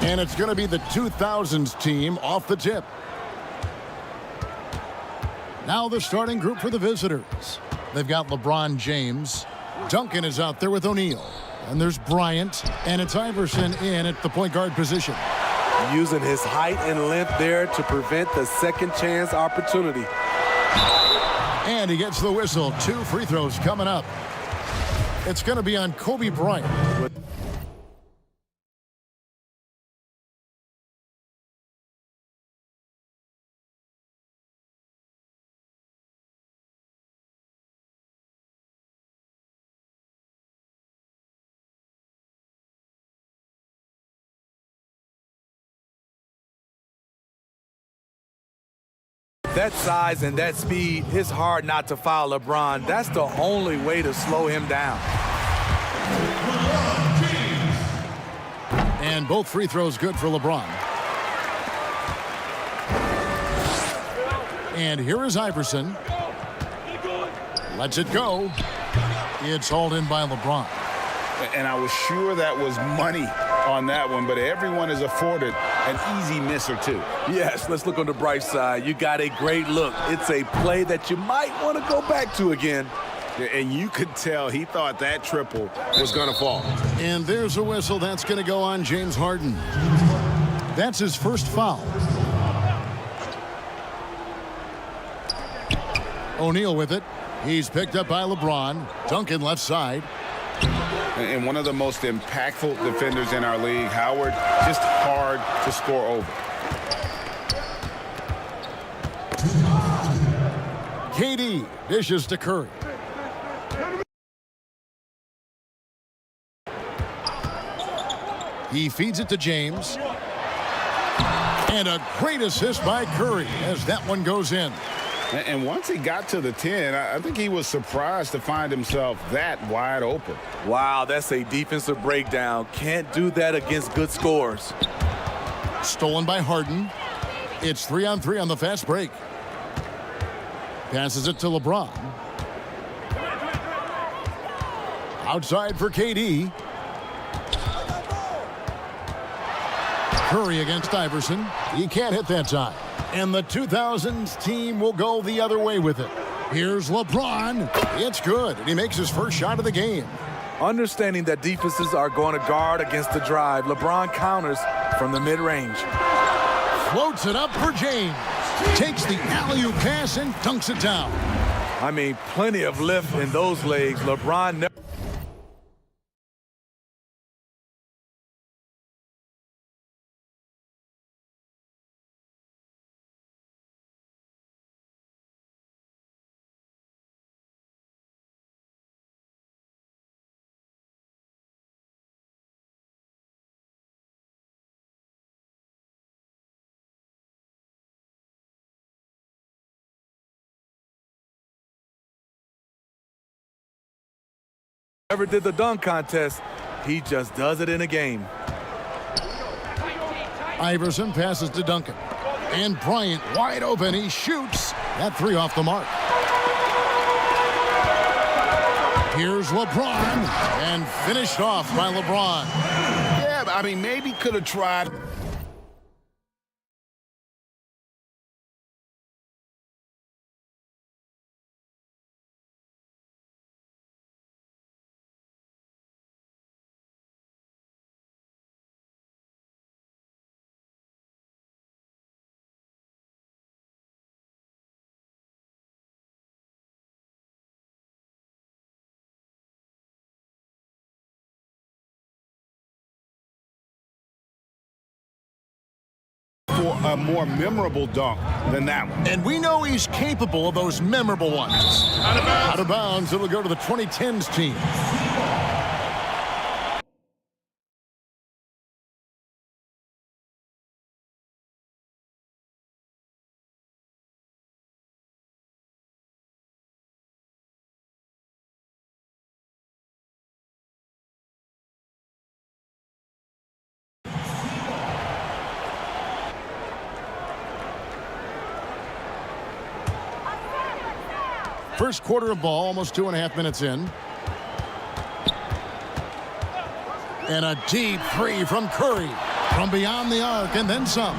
And it's going to be the 2000s team off the tip. Now the starting group for the visitors. They've got LeBron James. Duncan is out there with O'Neal. And there's Bryant. And it's Iverson in at the point guard position. Using his height and length there to prevent the second chance opportunity. And he gets the whistle. 2 free throws coming up. It's going to be on Kobe Bryant. That size and that speed, it's hard not to foul LeBron. That's the only way to slow him down. And both free throws good for LeBron. And here is Iverson. Lets it go. It's hauled in by LeBron. And I was sure that was money on that one, but everyone is afforded an easy miss or two. Yes, let's look on the bright side. You got a great look. It's a play that you might want to go back to again. And you could tell he thought that triple was going to fall. And there's a whistle. That's going to go on James Harden. That's his first foul. O'Neal with it. He's picked up by LeBron. Duncan left side. And one of the most impactful defenders in our league, Howard, just hard to score over. KD dishes to Curry. He feeds it to James. And a great assist by Curry as that one goes in. And once he got to the 10, I think he was surprised to find himself that wide open. Wow, that's a defensive breakdown. Can't do that against good scores. Stolen by Harden. It's 3-on-3 on the fast break. Passes it to LeBron. Outside for KD. Curry against Iverson. He can't hit that time. And the 2000s team will go the other way with it. Here's LeBron. It's good, and he makes his first shot of the game. Understanding that defenses are going to guard against the drive, LeBron counters from the mid-range. Floats it up for James. Takes the alley-oop pass and dunks it down. I mean, plenty of lift in those legs. LeBron never... Never did the dunk contest. He just does it in a game. Iverson passes to Duncan. And Bryant wide open. He shoots. That 3 off the mark. Here's LeBron. And finished off by LeBron. Yeah, I mean, maybe could have tried. For a more memorable dunk than that one. And we know he's capable of those memorable ones. Out of bounds. Out of bounds. It'll go to the 2010s team. First quarter of ball, almost 2.5 minutes in. And a deep three from Curry. from beyond the arc and then some.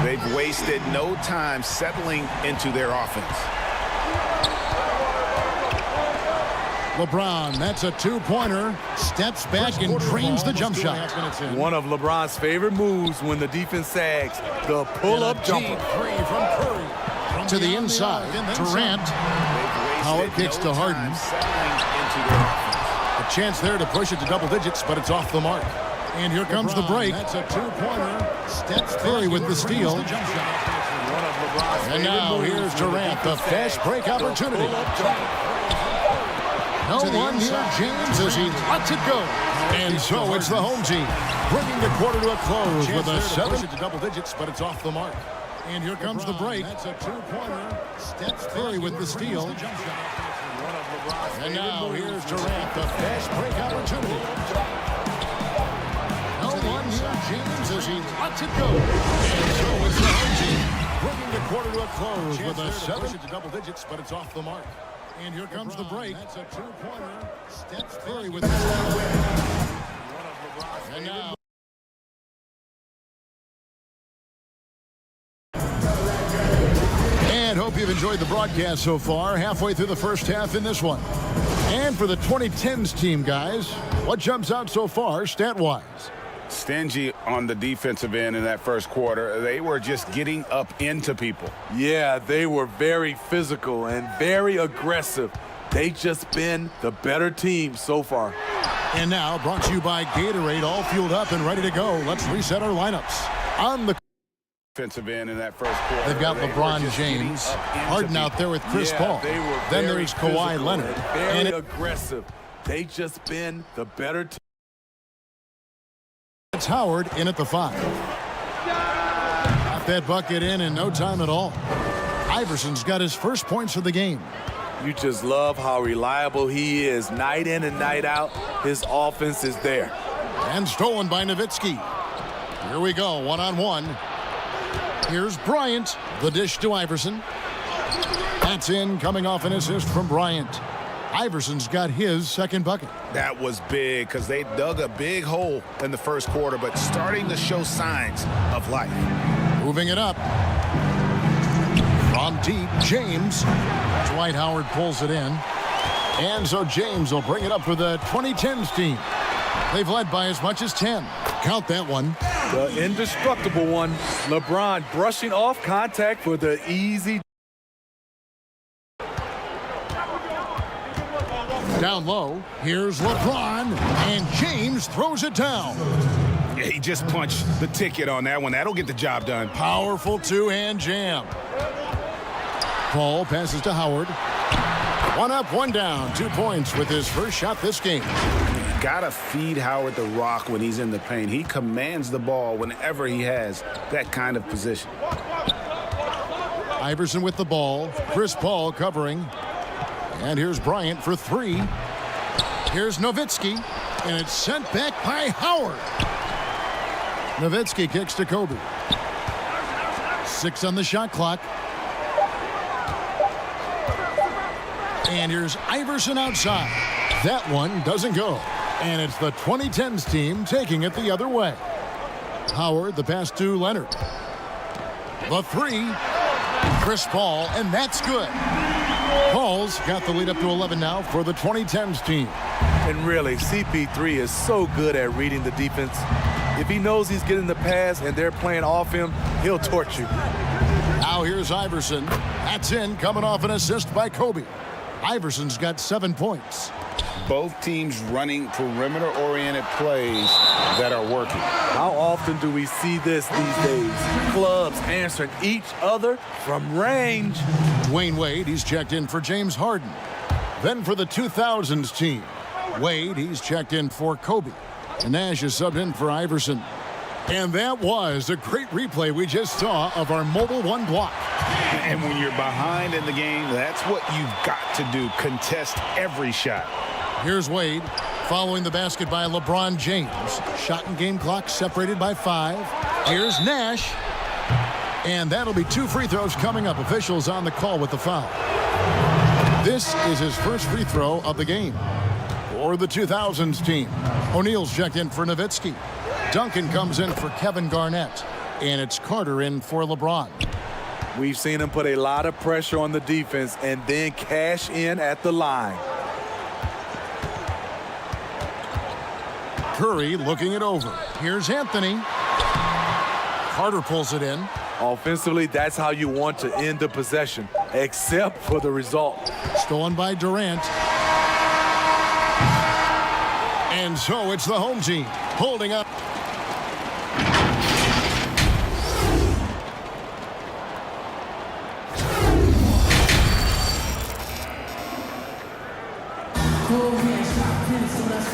They've wasted no time settling into their offense. LeBron, that's a two-pointer, steps back and drains the jump shot. One of LeBron's favorite moves when the defense sags, the pull-up jumper. Three from Curry. To the inside, Durant. Howard kicks to Harden. A chance there to push it to double digits, but it's off the mark. And here comes the break. That's a two-pointer. Steps Curry with the steal. And now here's Durant, the fast break opportunity. No one near James as he lets it go. And so it's the home team bringing the quarter to a close with a 7 to double digits, but it's off the mark. And here comes the break. That's a two-pointer. Steps Curry with the steal. And now here's Durant, the fast break opportunity. No one near James as he lets it go. And so it's the home team bringing the quarter to a close with a 7 to double digits, but it's off the mark. And here comes the break. That's a two-pointer. Steps Curry with the steal. And now. And hope you've enjoyed the broadcast so far. Halfway through the first half in this one. And for the 2010s team, guys, what jumps out so far stat-wise? Stingy on the defensive end in that first quarter. They were just getting up into people. Yeah, they were very physical and very aggressive. They just been the better team so far. And now, brought to you by Gatorade, all fueled up and ready to go. Let's reset our lineups. On the Defensive end in that first quarter. they've got LeBron James, Harden out there with Chris Paul. They were then very there's Kawhi Leonard. Very aggressive. They just been the better team. It's Howard in at the 5. Got that bucket in no time at all. Iverson's got his first points of the game. You just love how reliable he is. Night in and night out, his offense is there. And stolen by Nowitzki. Here we go, one-on-one. Here's Bryant, the dish to Iverson. That's in, coming off an assist from Bryant. Iverson's got his second bucket. That was big because they dug a big hole in the first quarter, but starting to show signs of life. Moving it up. From deep, James. Dwight Howard pulls it in. And so James will bring it up for the 2010s team. They've led by as much as 10. Count that one. The indestructible one. LeBron brushing off contact for the easy. Down low, here's LeBron, and James throws it down. Yeah, he just punched the ticket on that one. That'll get the job done. Powerful two-hand jam. Paul passes to Howard. One up, one down. 2 points with his first shot this game. Gotta feed Howard the rock when he's in the paint. He commands the ball whenever he has that kind of position. Iverson with the ball. Chris Paul covering. And here's Bryant for 3. Here's Nowitzki. And it's sent back by Howard. Nowitzki kicks to Kobe. 6 on the shot clock. And here's Iverson outside. That one doesn't go. And it's the 2010s team taking it the other way. Howard, the pass to Leonard. The 3. Chris Paul, and that's good. Paul's got the lead up to 11 now for the 2010s team. And really, CP3 is so good at reading the defense. If he knows he's getting the pass and they're playing off him, he'll torch you. Now here's Iverson. That's in, coming off an assist by Kobe. Iverson's got 7 points. Both teams running perimeter-oriented plays that are working. How often do we see this these days? Clubs answering each other from range. Dwayne Wade, he's checked in for James Harden. Then for the 2000s team, Wade, he's checked in for Kobe. And Nash is subbed in for Iverson. And that was a great replay we just saw of our Mobile One block. And when you're behind in the game, that's what you've got to do. Contest every shot. Here's Wade following the basket by LeBron James. Shot and game clock separated by 5. Here's Nash. And that'll be 2 free throws coming up. Officials on the call with the foul. This is his first free throw of the game. For the 2000s team, O'Neal's checked in for Nowitzki. Duncan comes in for Kevin Garnett. And it's Carter in for LeBron. We've seen him put a lot of pressure on the defense and then cash in at the line. Curry looking it over. Here's Anthony. Carter pulls it in. Offensively, that's how you want to end the possession, except for the result. Stolen by Durant. And so it's the home team holding up.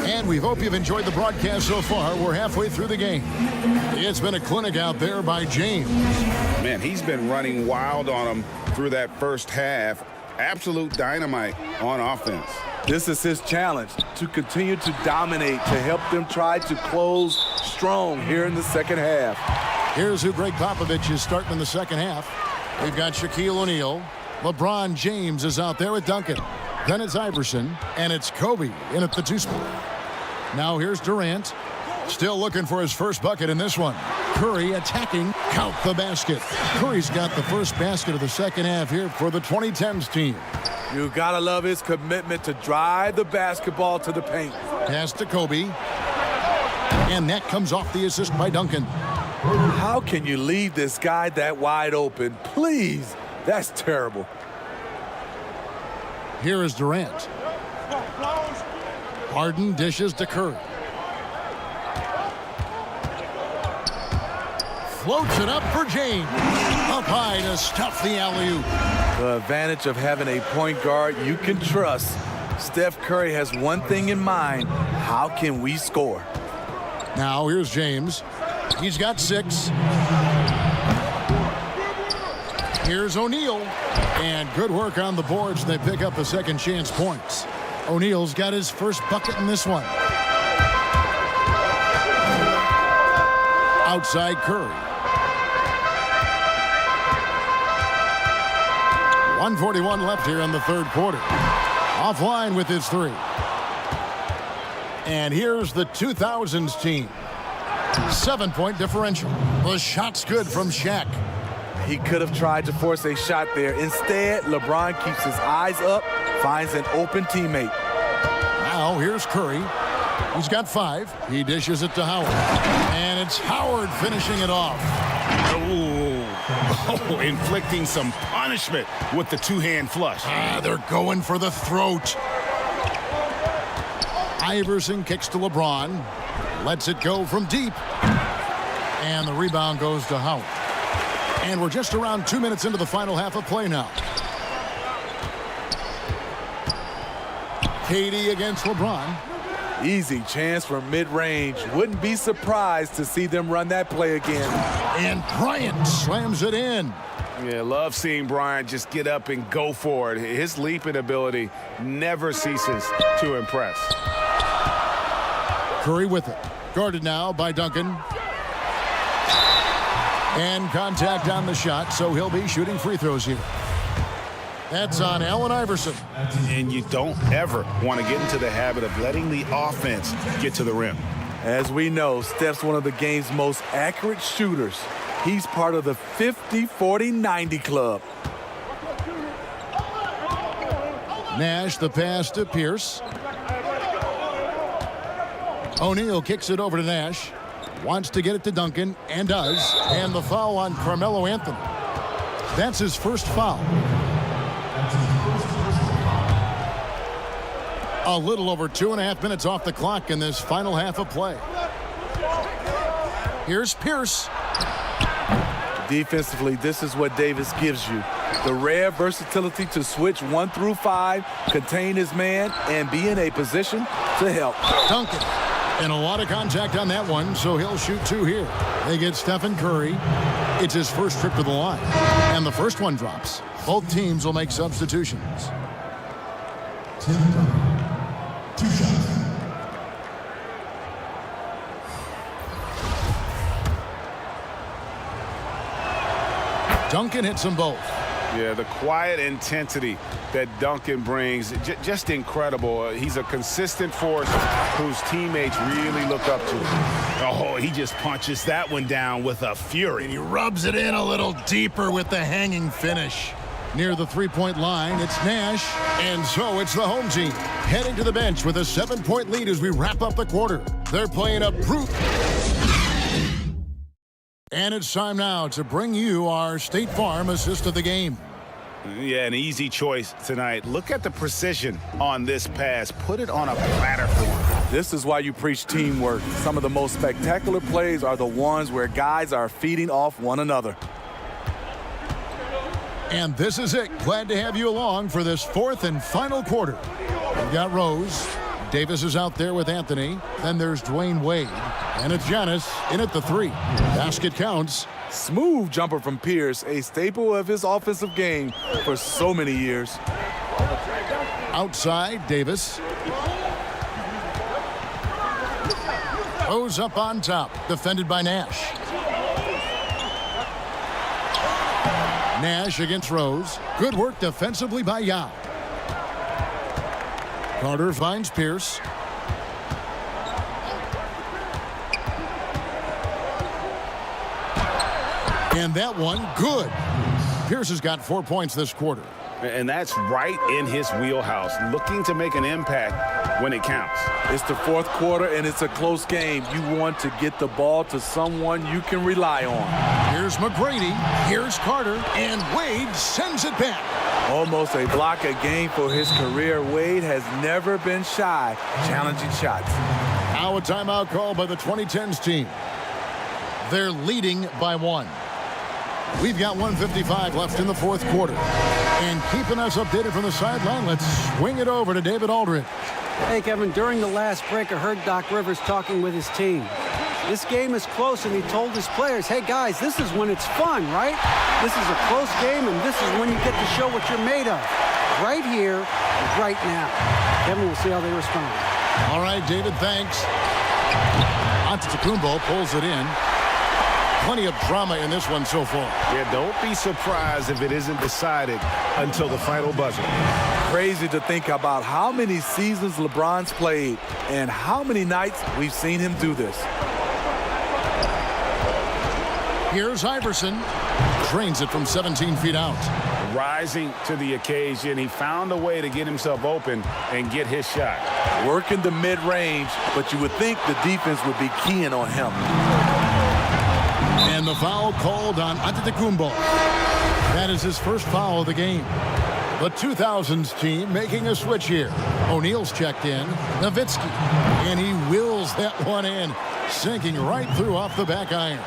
And we hope you've enjoyed the broadcast so far. We're halfway through the game. It's been a clinic out there by James. Man, he's been running wild on him through that first half. Absolute dynamite on offense. This is his challenge, to continue to dominate, to help them try to close strong here in the second half. Here's who Greg Popovich is starting in the second half. We've got Shaquille O'Neal. LeBron James is out there with Duncan. Then it's Iverson, and it's Kobe in at the two spot. Now here's Durant. Still looking for his first bucket in this one. Curry attacking. Count the basket. Curry's got the first basket of the second half here for the 2010s team. You gotta love his commitment to drive the basketball to the paint. Pass to Kobe. And that comes off the assist by Duncan. How can you leave this guy that wide open? Please, that's terrible. Here is Durant. Harden dishes to Curry. Floats it up for James. Up high to stuff the alley-oop. The advantage of having a point guard you can trust. Steph Curry has one thing in mind. How can we score? Now here's James. He's got 6. Here's O'Neal. And good work on the boards. They pick up the second chance points. O'Neal's got his first bucket in this one. Outside Curry. 1:41 left here in the third quarter. Offline with his 3. And here's the 2000s team. 7-point differential. The shot's good from Shaq. He could have tried to force a shot there. Instead, LeBron keeps his eyes up, finds an open teammate. Now here's Curry. He's got 5. He dishes it to Howard. And it's Howard finishing it off. Oh, inflicting some punishment with the two-hand flush. They're going for the throat. Iverson kicks to LeBron. Lets it go from deep. And the rebound goes to Howard. And we're just around 2 minutes into the final half of play now. KD against LeBron. Easy chance for mid-range. Wouldn't be surprised to see them run that play again. And Bryant slams it in. Yeah, love seeing Bryant just get up and go for it. His leaping ability never ceases to impress. Curry with it. Guarded now by Duncan. And contact on the shot, so he'll be shooting free throws here. That's on Allen Iverson. And you don't ever want to get into the habit of letting the offense get to the rim. As we know, Steph's one of the game's most accurate shooters. He's part of the 50-40-90 club. Nash the pass to Pierce. O'Neal kicks it over to Nash. Wants to get it to Duncan, and does. And the foul on Carmelo Anthony. That's his first foul. A little over 2.5 minutes off the clock in this final half of play. Here's Pierce. Defensively, this is what Davis gives you. The rare versatility to switch 1 through 5, contain his man, and be in a position to help. Duncan. And a lot of contact on that one, so he'll shoot 2 here. They get Stephen Curry. It's his first trip to the line. And the first one drops. Both teams will make substitutions. 2 shots. Duncan hits them both. Yeah, the quiet intensity that Duncan brings, just incredible. He's a consistent force whose teammates really look up to. Oh, he just punches that one down with a fury. And he rubs it in a little deeper with the hanging finish. Near the three-point line, it's Nash. And so it's the home team heading to the bench with a 7-point lead as we wrap up the quarter. They're playing a brute. And it's time now to bring you our State Farm assist of the game. Yeah, an easy choice tonight. Look at the precision on this pass. Put it on a platter for him. This is why you preach teamwork. Some of the most spectacular plays are the ones where guys are feeding off one another. And this is it. Glad to have you along for this fourth and final quarter. We've got Rose. Davis is out there with Anthony. Then there's Dwayne Wade. And it's Giannis in at the three. Basket counts. Smooth jumper from Pierce, a staple of his offensive game for so many years. Outside, Davis. Rose up on top. Defended by Nash. Nash against Rose. Good work defensively by Yao. Carter finds Pierce. And that one, good. Pierce has got 4 points this quarter. And that's right in his wheelhouse, looking to make an impact when it counts. It's the fourth quarter, and it's a close game. You want to get the ball to someone you can rely on. Here's McGrady. Here's Carter. And Wade sends it back. Almost a block a game for his career. Wade has never been shy challenging shots. Now a timeout call by the 2010s team. They're leading by 1. We've got 1:55 left in the fourth quarter. And keeping us updated from the sideline, let's swing it over to David Aldridge. Hey, Kevin, during the last break, I heard Doc Rivers talking with his team. This game is close, and he told his players, hey, guys, this is when it's fun, right? This is a close game, and this is when you get to show what you're made of. Right here, right now. Kevin, we'll see how they respond. All right, David, thanks. Antetokounmpo pulls it in. Plenty of drama in this one so far. Yeah, don't be surprised if it isn't decided until the final buzzer. Crazy to think about how many seasons LeBron's played and how many nights we've seen him do this. Here's Iverson. Drains it from 17 feet out. Rising to the occasion, he found a way to get himself open and get his shot. Working the mid-range, but you would think the defense would be keying on him. And the foul called on Antetokounmpo. That is his first foul of the game. The 2000s team making a switch here. O'Neal's checked in. Nowitzki. And he wills that one in. Sinking right through off the back iron.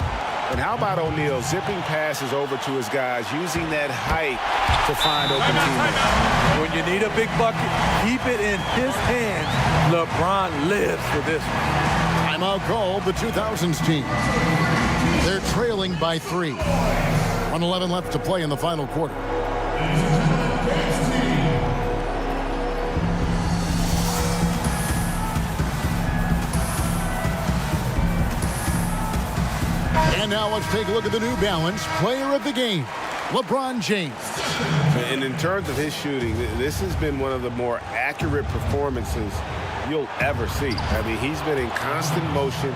And how about O'Neal zipping passes over to his guys, using that height to find open teammates. When you need a big bucket, keep it in his hands. LeBron lives for this one. Timeout called the 2000s team. They're trailing by 3. 1:11 left to play in the final quarter. And now let's take a look at the New Balance player of the game, LeBron James. And in terms of his shooting, this has been one of the more accurate performances you'll ever see. I mean, he's been in constant motion,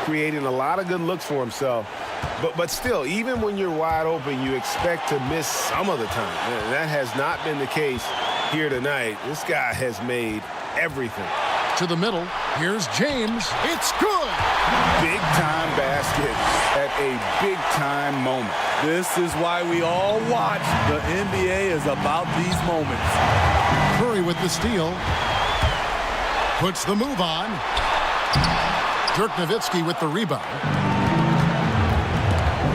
creating a lot of good looks for himself. But still, even when you're wide open, you expect to miss some of the time. That has not been the case here tonight. This guy has made everything. To the middle, here's James. It's good! Big-time basket at a big-time moment. This is why we all watch. The NBA is about these moments. Curry with the steal. Puts the move on. Dirk Nowitzki with the rebound.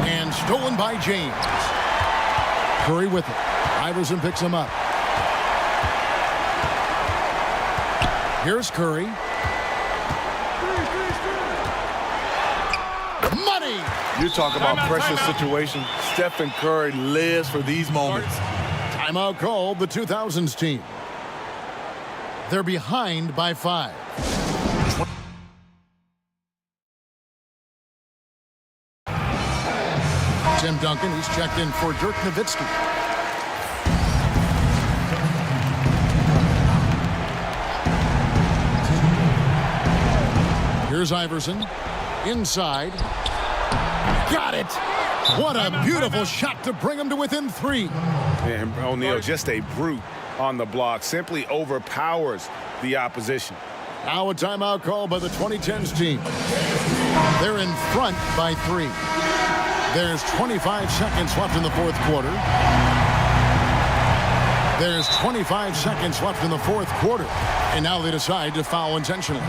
And stolen by James. Curry with it. Iverson picks him up. Here's Curry. Money! You're talking about pressure situation. Stephen Curry lives for these moments. Timeout called the 2000s team. They're behind by 5. Tim Duncan, he's checked in for Dirk Nowitzki. Here's Iverson. Inside. Got it. What a beautiful shot to bring him to within 3. And O'Neal, just a brute on the block. Simply overpowers the opposition. Now a timeout call by the 2010s team. They're in front by 3. There's 25 seconds left in the fourth quarter. There's 25 seconds left in the fourth quarter. And now they decide to foul intentionally.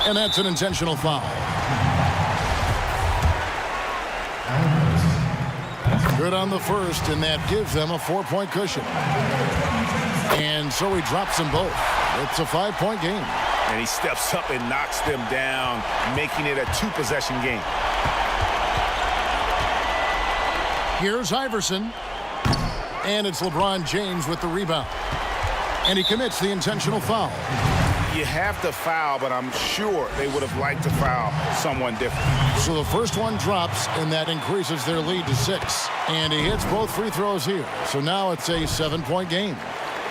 And that's an intentional foul. Good on the first, and that gives them a 4-point cushion. And so he drops them both. It's a 5-point game. And he steps up and knocks them down, making it a 2-possession game. Here's Iverson. And it's LeBron James with the rebound. And he commits the intentional foul. You have to foul, but I'm sure they would have liked to foul someone different. So the first one drops, and that increases their lead to 6. And he hits both free throws here. So now it's a 7-point game.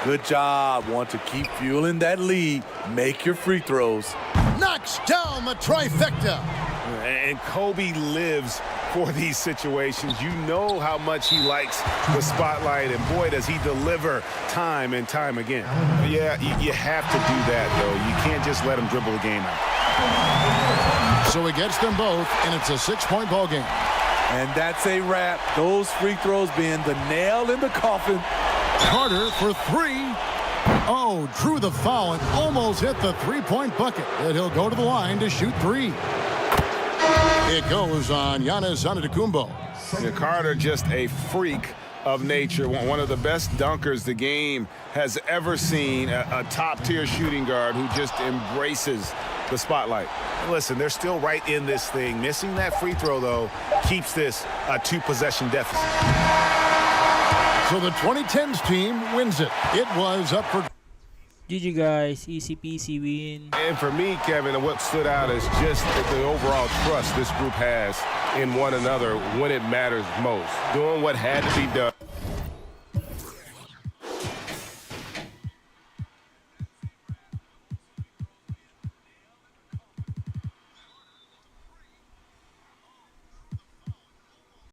Good job. Want to keep fueling that lead. Make your free throws. Knocks down the trifecta. And Kobe lives for these situations. You know how much he likes the spotlight, and boy, does he deliver time and time again. Yeah, you have to do that, though. You can't just let him dribble the game out. So he gets them both, and it's a 6-point ball game. And that's a wrap. Those free throws being the nail in the coffin. Carter for 3. Oh, drew the foul and almost hit the 3-point bucket. And he'll go to the line to shoot 3. It goes on Giannis Antetokounmpo. Yeah, Carter, just a freak of nature. One of the best dunkers the game has ever seen. A top-tier shooting guard who just embraces the spotlight. Listen, they're still right in this thing. Missing that free throw, though, keeps this a 2-possession deficit. So the 2010s team wins it. It was up for... GG guys, easy peasy win. And for me, Kevin, what stood out is just the overall trust this group has in one another when it matters most. Doing what had to be done.